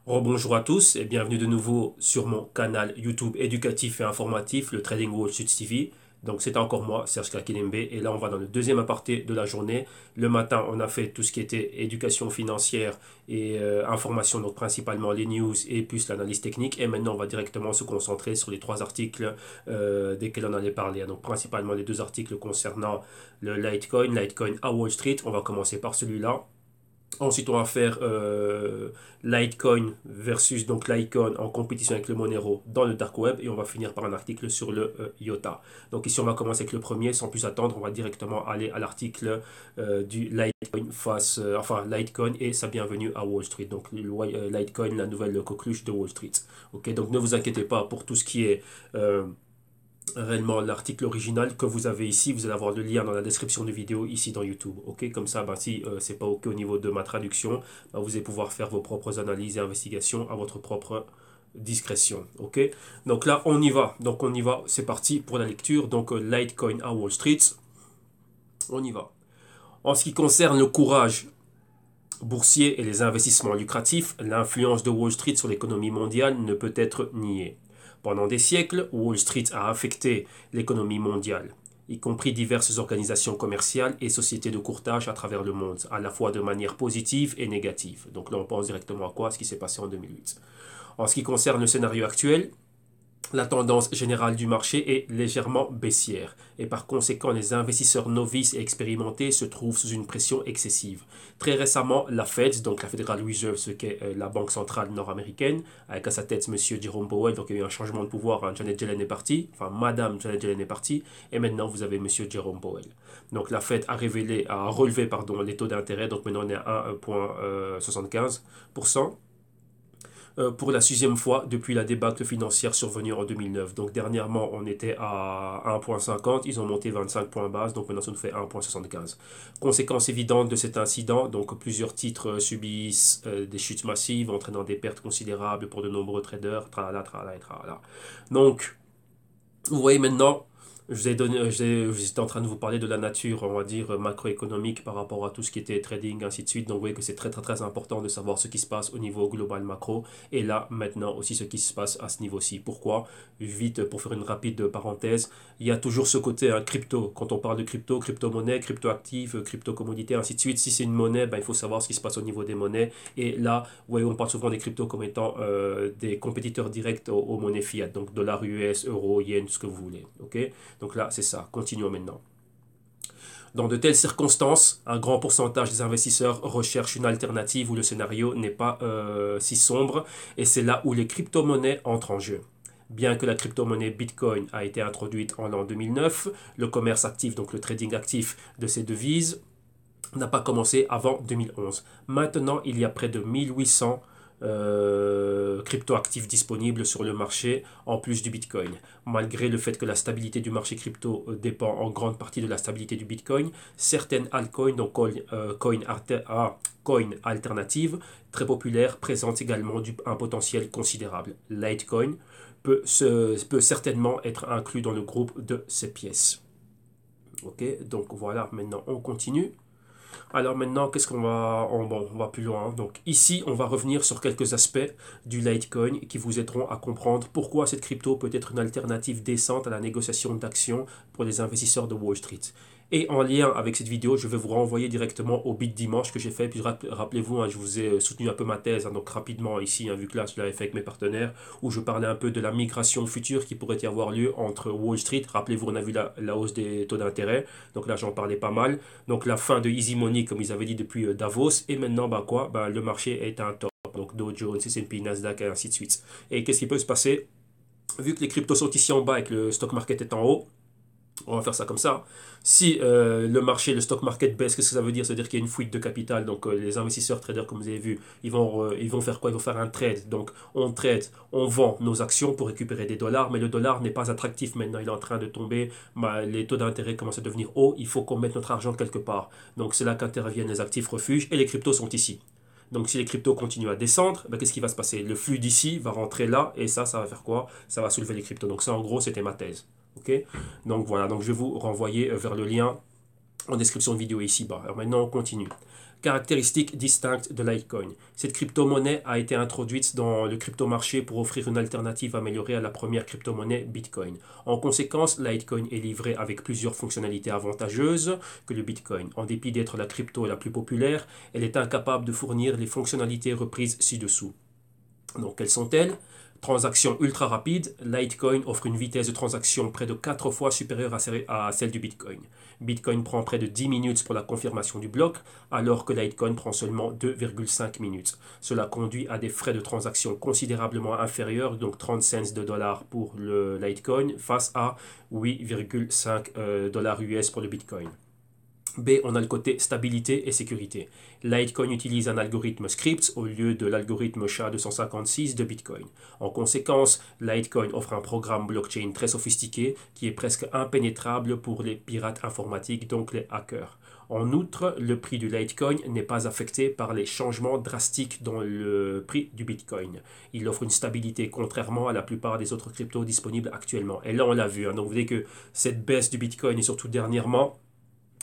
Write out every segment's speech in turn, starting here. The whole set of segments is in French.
Rebonjour à tous et bienvenue de nouveau sur mon canal YouTube éducatif et informatif, le Trading Wall Street TV. Donc c'est encore moi, Serge Kakilembe, et là on va dans le deuxième aparté de la journée. Le matin, on a fait tout ce qui était éducation financière et information, donc principalement les news et plus l'analyse technique. Et maintenant, on va directement se concentrer sur les trois articles desquels on allait parler. Donc principalement les deux articles concernant le Litecoin à Wall Street. On va commencer par celui-là. Ensuite, on va faire Litecoin versus donc Litecoin en compétition avec le Monero dans le dark web et on va finir par un article sur le IOTA. Donc ici, on va commencer avec le premier. Sans plus attendre, on va directement aller à l'article du Litecoin enfin Litecoin et sa bienvenue à Wall Street. Donc Litecoin, la nouvelle coqueluche de Wall Street. Ok, donc ne vous inquiétez pas pour tout ce qui est réellement l'article original que vous avez ici. Vous allez avoir le lien dans la description de vidéo ici dans YouTube. Ok, comme ça, si c'est pas ok au niveau de ma traduction, vous allez pouvoir faire vos propres analyses et investigations à votre propre discrétion. Ok, donc là on y va. Donc on y va. C'est parti pour la lecture. Donc Litecoin à Wall Street. On y va. En ce qui concerne le courage boursier et les investissements lucratifs, l'influence de Wall Street sur l'économie mondiale ne peut être niée. Pendant des siècles, Wall Street a affecté l'économie mondiale, y compris diverses organisations commerciales et sociétés de courtage à travers le monde, à la fois de manière positive et négative. Donc là, on pense directement à quoi? À ce qui s'est passé en 2008. En ce qui concerne le scénario actuel, la tendance générale du marché est légèrement baissière et par conséquent les investisseurs novices et expérimentés se trouvent sous une pression excessive. Très récemment, la Fed, donc la Federal Reserve, ce qu'est la banque centrale nord-américaine, avec à sa tête M. Jerome Powell, donc il y a eu un changement de pouvoir, hein, Janet Yellen est partie, enfin Madame Janet Yellen est partie, et maintenant vous avez M. Jerome Powell. Donc la Fed a relevé les taux d'intérêt, donc maintenant on est à 1,75% pour la sixième fois depuis la débâcle financière survenue en 2009. Donc dernièrement, on était à 1,50, ils ont monté 25 points base, donc maintenant ça nous fait 1,75. Conséquence évidente de cet incident, donc plusieurs titres subissent des chutes massives, entraînant des pertes considérables pour de nombreux traders, tralala, tralala et tralala. Donc, vous voyez maintenant, j'étais en train de vous parler de la nature, on va dire, macroéconomique par rapport à tout ce qui était trading, ainsi de suite. Donc, vous voyez que c'est très, très, très important de savoir ce qui se passe au niveau global macro. Et là, maintenant aussi, ce qui se passe à ce niveau-ci. Pourquoi? Vite, pour faire une rapide parenthèse, il y a toujours ce côté crypto. Quand on parle de crypto, crypto-monnaie, crypto-actifs, crypto-commodité, ainsi de suite. Si c'est une monnaie, il faut savoir ce qui se passe au niveau des monnaies. Et là, vous voyez, on parle souvent des cryptos comme étant des compétiteurs directs aux monnaies fiat. Donc, dollar US, euro, yen, tout ce que vous voulez. Ok? Donc là, c'est ça. Continuons maintenant. Dans de telles circonstances, un grand pourcentage des investisseurs recherchent une alternative où le scénario n'est pas si sombre et c'est là où les crypto-monnaies entrent en jeu. Bien que la crypto-monnaie Bitcoin a été introduite en l'an 2009, le commerce actif, donc le trading actif de ces devises, n'a pas commencé avant 2011. Maintenant, il y a près de 1800 crypto-actifs disponibles sur le marché en plus du Bitcoin. Malgré le fait que la stabilité du marché crypto dépend en grande partie de la stabilité du Bitcoin, certaines altcoins, donc coins alternatives très populaires, présentent également un potentiel considérable. Litecoin peut certainement être inclus dans le groupe de ces pièces. Ok, donc voilà, maintenant on continue. Alors maintenant, qu'est-ce qu'on va... on va plus loin. Donc ici, on va revenir sur quelques aspects du Litecoin qui vous aideront à comprendre pourquoi cette crypto peut être une alternative décente à la négociation d'actions pour les investisseurs de Wall Street. Et en lien avec cette vidéo, je vais vous renvoyer directement au Bit Dimanche que j'ai fait. Puis rappelez-vous, je vous ai soutenu un peu ma thèse, donc rapidement ici, vu que là, je l'avais fait avec mes partenaires, où je parlais un peu de la migration future qui pourrait y avoir lieu entre Wall Street. Rappelez-vous, on a vu la hausse des taux d'intérêt. Donc là, j'en parlais pas mal. Donc la fin de Easy Money, comme ils avaient dit depuis Davos. Et maintenant, le marché est un top. Donc Dow Jones, S&P, Nasdaq et ainsi de suite. Et qu'est-ce qui peut se passer? Vu que les cryptos sont ici en bas et que le stock market est en haut, on va faire ça comme ça. Si le marché, le stock market baisse, qu'est-ce que ça veut dire? Ça veut dire qu'il y a une fuite de capital. Donc les investisseurs traders, comme vous avez vu, ils vont faire quoi? Ils vont faire un trade. Donc on trade, on vend nos actions pour récupérer des dollars, mais le dollar n'est pas attractif maintenant. Il est en train de tomber. Les taux d'intérêt commencent à devenir hauts. Il faut qu'on mette notre argent quelque part. Donc c'est là qu'interviennent les actifs refuges et les cryptos sont ici. Donc si les cryptos continuent à descendre, qu'est-ce qui va se passer? Le flux d'ici va rentrer là et ça va faire quoi? Ça va soulever les cryptos. Donc ça en gros c'était ma thèse. Ok, donc voilà, donc je vais vous renvoyer vers le lien en description de vidéo ici-bas. Alors maintenant on continue. Caractéristiques distinctes de Litecoin. Cette crypto-monnaie a été introduite dans le crypto-marché pour offrir une alternative améliorée à la première crypto-monnaie Bitcoin. En conséquence, Litecoin est livré avec plusieurs fonctionnalités avantageuses que le Bitcoin. En dépit d'être la crypto la plus populaire, elle est incapable de fournir les fonctionnalités reprises ci-dessous. Donc, quelles sont-elles? Transaction ultra rapide, Litecoin offre une vitesse de transaction près de 4 fois supérieure à celle du Bitcoin. Bitcoin prend près de 10 minutes pour la confirmation du bloc, alors que Litecoin prend seulement 2,5 minutes. Cela conduit à des frais de transaction considérablement inférieurs, donc 30 cents de dollars pour le Litecoin face à 8,5 dollars US pour le Bitcoin. B, on a le côté stabilité et sécurité. Litecoin utilise un algorithme script au lieu de l'algorithme SHA-256 de Bitcoin. En conséquence, Litecoin offre un programme blockchain très sophistiqué qui est presque impénétrable pour les pirates informatiques, donc les hackers. En outre, le prix du Litecoin n'est pas affecté par les changements drastiques dans le prix du Bitcoin. Il offre une stabilité contrairement à la plupart des autres cryptos disponibles actuellement. Et là, on l'a vu. Donc, vous voyez que cette baisse du Bitcoin et surtout dernièrement,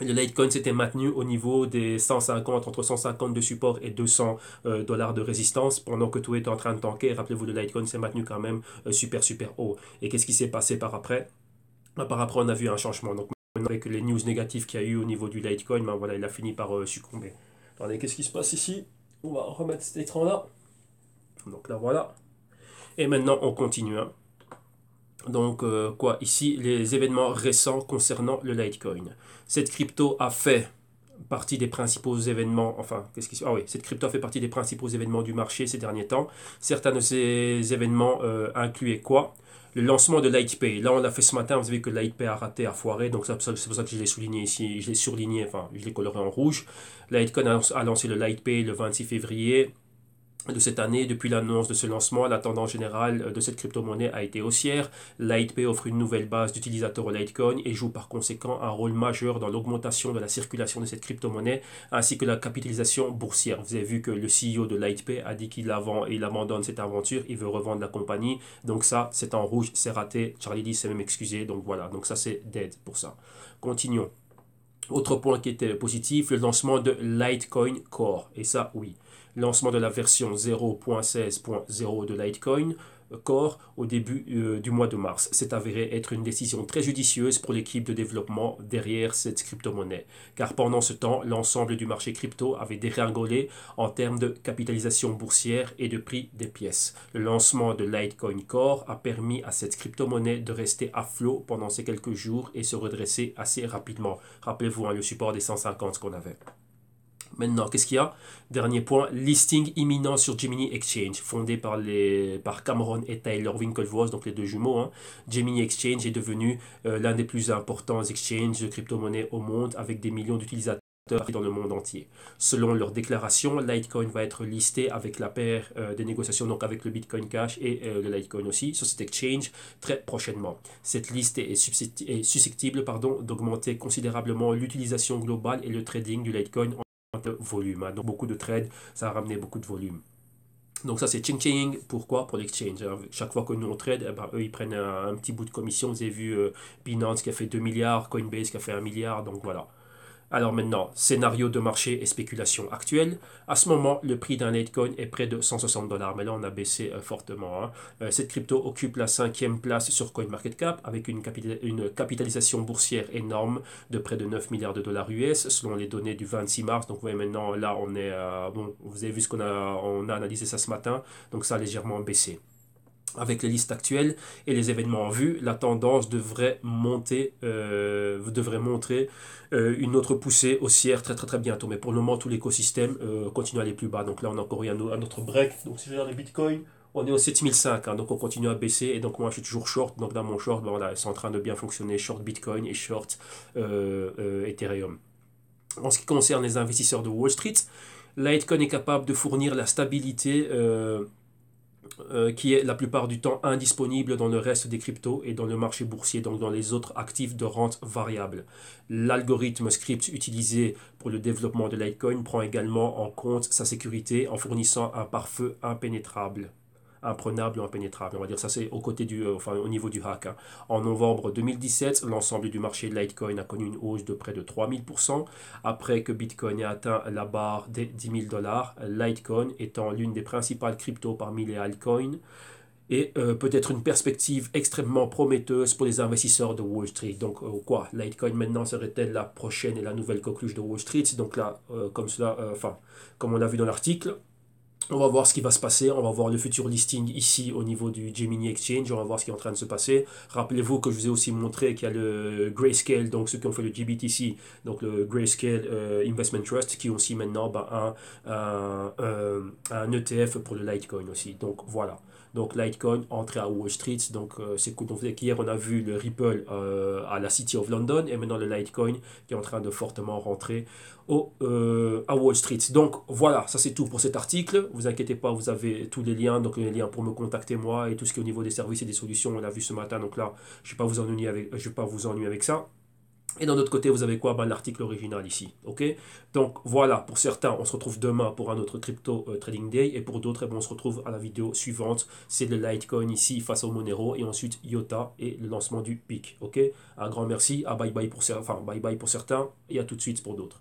le Litecoin s'était maintenu au niveau des 150, entre 150 de support et 200 dollars de résistance pendant que tout était en train de tanker. Rappelez-vous, le Litecoin s'est maintenu quand même super haut. Et qu'est-ce qui s'est passé par après? Par après, on a vu un changement. Donc maintenant, avec les news négatives qu'il y a eu au niveau du Litecoin, ben voilà, il a fini par succomber. Attendez, qu'est-ce qui se passe ici? On va remettre cet écran-là. Donc là, voilà. Et maintenant, on continue. Donc, ici, les événements récents concernant le Litecoin. Cette crypto a fait partie des principaux événements, cette crypto a fait partie des principaux événements du marché ces derniers temps. Certains de ces événements incluaient quoi? Le lancement de LitePay. Là, on l'a fait ce matin, vous savez que LitePay a raté, a foiré, donc c'est pour ça que je l'ai souligné ici, je l'ai surligné, je l'ai coloré en rouge. Litecoin a lancé le LitePay le 26 février de cette année. Depuis l'annonce de ce lancement, la tendance générale de cette crypto-monnaie a été haussière. LitePay offre une nouvelle base d'utilisateurs au Litecoin et joue par conséquent un rôle majeur dans l'augmentation de la circulation de cette crypto-monnaie ainsi que la capitalisation boursière. Vous avez vu que le CEO de LitePay a dit qu'il abandonne cette aventure, il veut revendre la compagnie. Donc ça, c'est en rouge, c'est raté. Charlie D s'est même excusé, donc voilà. Donc ça, c'est dead pour ça. Continuons. Autre point qui était positif, le lancement de Litecoin Core. Et ça, oui. Lancement de la version 0.16.0 de Litecoin Core au début du mois de mars. C'est avéré être une décision très judicieuse pour l'équipe de développement derrière cette crypto-monnaie. Car pendant ce temps, l'ensemble du marché crypto avait dégringolé en termes de capitalisation boursière et de prix des pièces. Le lancement de Litecoin Core a permis à cette crypto-monnaie de rester à flot pendant ces quelques jours et se redresser assez rapidement. Rappelez-vous le support des 150 qu'on avait. Maintenant, qu'est-ce qu'il y a? Dernier point, listing imminent sur Gemini Exchange, fondé par Cameron et Tyler Winklevoss, donc les deux jumeaux. Gemini Exchange est devenu l'un des plus importants exchanges de crypto-monnaies au monde, avec des millions d'utilisateurs dans le monde entier. Selon leur déclaration, Litecoin va être listé avec la paire des négociations, donc avec le Bitcoin Cash et le Litecoin aussi, sur cet exchange très prochainement. Cette liste est susceptible d'augmenter considérablement l'utilisation globale et le trading du Litecoin de volume. Donc beaucoup de trades, ça a ramené beaucoup de volume. Donc ça c'est ching ching. Pourquoi? Pour l'exchange. Chaque fois que nous on trade, eux ils prennent un petit bout de commission. Vous avez vu Binance qui a fait 2 milliards, Coinbase qui a fait 1 milliard, donc voilà. Alors maintenant, scénario de marché et spéculation actuelle. À ce moment, le prix d'un Litecoin est près de 160 dollars, mais là on a baissé fortement. Cette crypto occupe la 5e place sur CoinMarketCap avec une capitalisation boursière énorme de près de 9 milliards de dollars US selon les données du 26 mars. Donc vous voyez maintenant, là on est, vous avez vu on a analysé ça ce matin, donc ça a légèrement baissé. Avec les listes actuelles et les événements en vue, la tendance devrait montrer une autre poussée haussière très bientôt. Mais pour le moment, tout l'écosystème continue à aller plus bas. Donc là, on a encore eu un autre break. Donc si je regarde les bitcoins, on est au 7005. Donc on continue à baisser. Et donc moi, je suis toujours short. Donc dans mon short, voilà, c'est en train de bien fonctionner. Short Bitcoin et short Ethereum. En ce qui concerne les investisseurs de Wall Street, Litecoin est capable de fournir la stabilité qui est la plupart du temps indisponible dans le reste des cryptos et dans le marché boursier, donc dans les autres actifs de rente variable. L'algorithme script utilisé pour le développement de Litecoin prend également en compte sa sécurité en fournissant un pare-feu impénétrable. imprenable ou impénétrable. On va dire ça, c'est au côté enfin, au niveau du hack, hein. En novembre 2017, l'ensemble du marché de Litecoin a connu une hausse de près de 3000%. Après que Bitcoin ait atteint la barre des 10 000 dollars, Litecoin étant l'une des principales cryptos parmi les altcoins, et peut-être une perspective extrêmement prometteuse pour les investisseurs de Wall Street. Donc quoi, Litecoin maintenant serait-elle la prochaine et la nouvelle coqueluche de Wall Street? Donc là, comme on l'a vu dans l'article, on va voir ce qui va se passer, on va voir le futur listing ici au niveau du Gemini Exchange, on va voir ce qui est en train de se passer. Rappelez-vous que je vous ai aussi montré qu'il y a le Grayscale, donc ceux qui ont fait le GBTC, donc le Grayscale Investment Trust, qui ont aussi maintenant un ETF pour le Litecoin aussi. Donc voilà. Donc Litecoin entré à Wall Street, donc c'est cool. Donc hier on a vu le Ripple à la City of London et maintenant le Litecoin qui est en train de fortement rentrer à Wall Street. Donc voilà, ça c'est tout pour cet article. Vous inquiétez pas, vous avez tous les liens, donc les liens pour me contacter moi et tout ce qui est au niveau des services et des solutions, on l'a vu ce matin. Donc là, je ne vais pas vous ennuyer avec ça. Et d'un autre côté, vous avez quoi? L'article original ici. Ok. Donc voilà, pour certains, on se retrouve demain pour un autre crypto trading day. Et pour d'autres, on se retrouve à la vidéo suivante. C'est le Litecoin ici face au Monero. Et ensuite IOTA et le lancement du PIC. Ok. Un grand merci. Bye bye pour certains et à tout de suite pour d'autres.